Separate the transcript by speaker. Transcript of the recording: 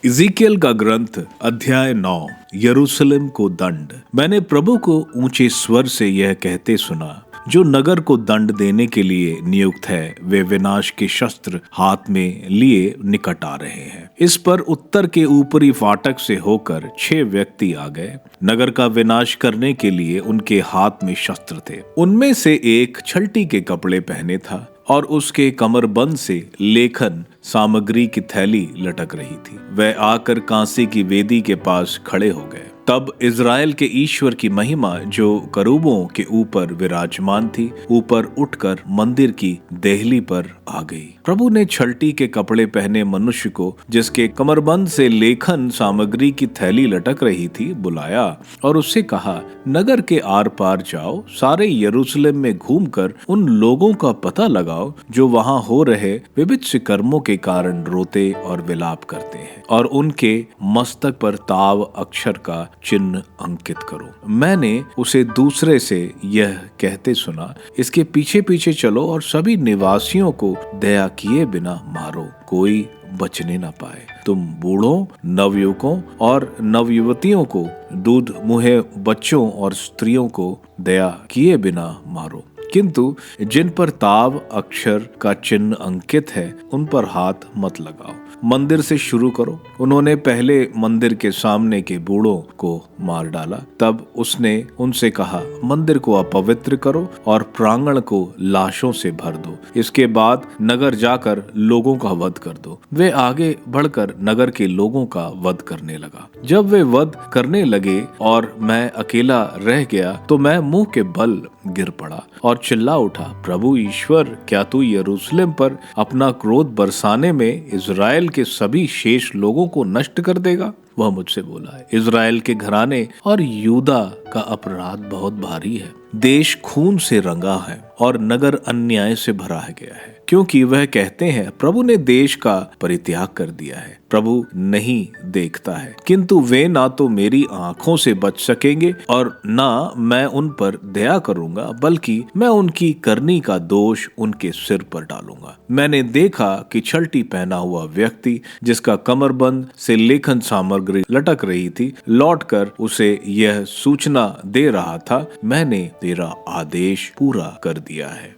Speaker 1: इज़ीकियल का ग्रंथ अध्याय 9 यरूशलेम को दंड। मैंने प्रभु को ऊंचे स्वर से यह कहते सुना, जो नगर को दंड देने के लिए नियुक्त है, वे विनाश के शस्त्र हाथ में लिए निकट आ रहे हैं। इस पर उत्तर के ऊपरी फाटक से होकर 6 व्यक्ति आ गए। नगर का विनाश करने के लिए उनके हाथ में शस्त्र थे। उनमें से एक छलटी के कपड़े पहने था और उसके कमरबंद से लेखन सामग्री की थैली लटक रही थी। वह आकर कांसे की वेदी के पास खड़े हो गए। तब इज़राइल के ईश्वर की महिमा जो करूबों के ऊपर विराजमान थी, ऊपर उठकर मंदिर की देहली पर आ गई। प्रभु ने छलटी के कपड़े पहने मनुष्य को, जिसके कमरबंद से लेखन सामग्री की थैली लटक रही थी, बुलाया और उससे कहा, नगर के आर पार जाओ, सारे यरूशलेम में घूमकर उन लोगों का पता लगाओ जो वहां हो रहे विभिन्न कर्मों के कारण रोते और विलाप करते हैं, और उनके मस्तक पर ताव अक्षर का चिन्ह अंकित करो। मैंने उसे दूसरे से यह कहते सुना, इसके पीछे पीछे चलो और सभी निवासियों को दया किए बिना मारो, कोई बचने न पाए। तुम बूढ़ों, नवयुवकों और नवयुवतियों को, दूध मुहे बच्चों और स्त्रियों को दया किए बिना मारो, किंतु जिन पर ताव अक्षर का चिन्ह अंकित है उन पर हाथ मत लगाओ। मंदिर से शुरू करो। उन्होंने पहले मंदिर के सामने के बूढ़ों को मार डाला। तब उसने उनसे कहा, मंदिर को अपवित्र करो और प्रांगण को लाशों से भर दो। इसके बाद नगर जाकर लोगों का वध कर दो। वे आगे बढ़कर नगर के लोगों का वध करने लगा। जब वे वध करने लगे और मैं अकेला रह गया, तो मैं मुंह के बल गिर पड़ा और चिल्ला उठा, प्रभु ईश्वर, क्या तू यरूशलेम पर अपना क्रोध बरसाने में इज़राइल के सभी शेष लोगों को नष्ट कर देगा? वह मुझसे बोला, इज़राइल के घराने और यूदा का अपराध बहुत भारी है। देश खून से रंगा है और नगर अन्याय से भरा गया है, क्योंकि वह कहते हैं, प्रभु ने देश का परित्याग कर दिया है। प्रभु नहीं देखता है, किंतु वे ना तो मेरी आंखों से बच सकेंगे और ना मैं उन पर दया करूंगा, बल्कि मैं उनकी करनी का दोष उनके सिर पर डालूंगा। मैंने देखा कि छलटी पहना हुआ व्यक्ति, जिसका कमरबंद से लेखन सामग्री लटक रही थी, लौटकर उसे यह सूचना दे रहा था, मैंने तेरा आदेश पूरा कर दिया है।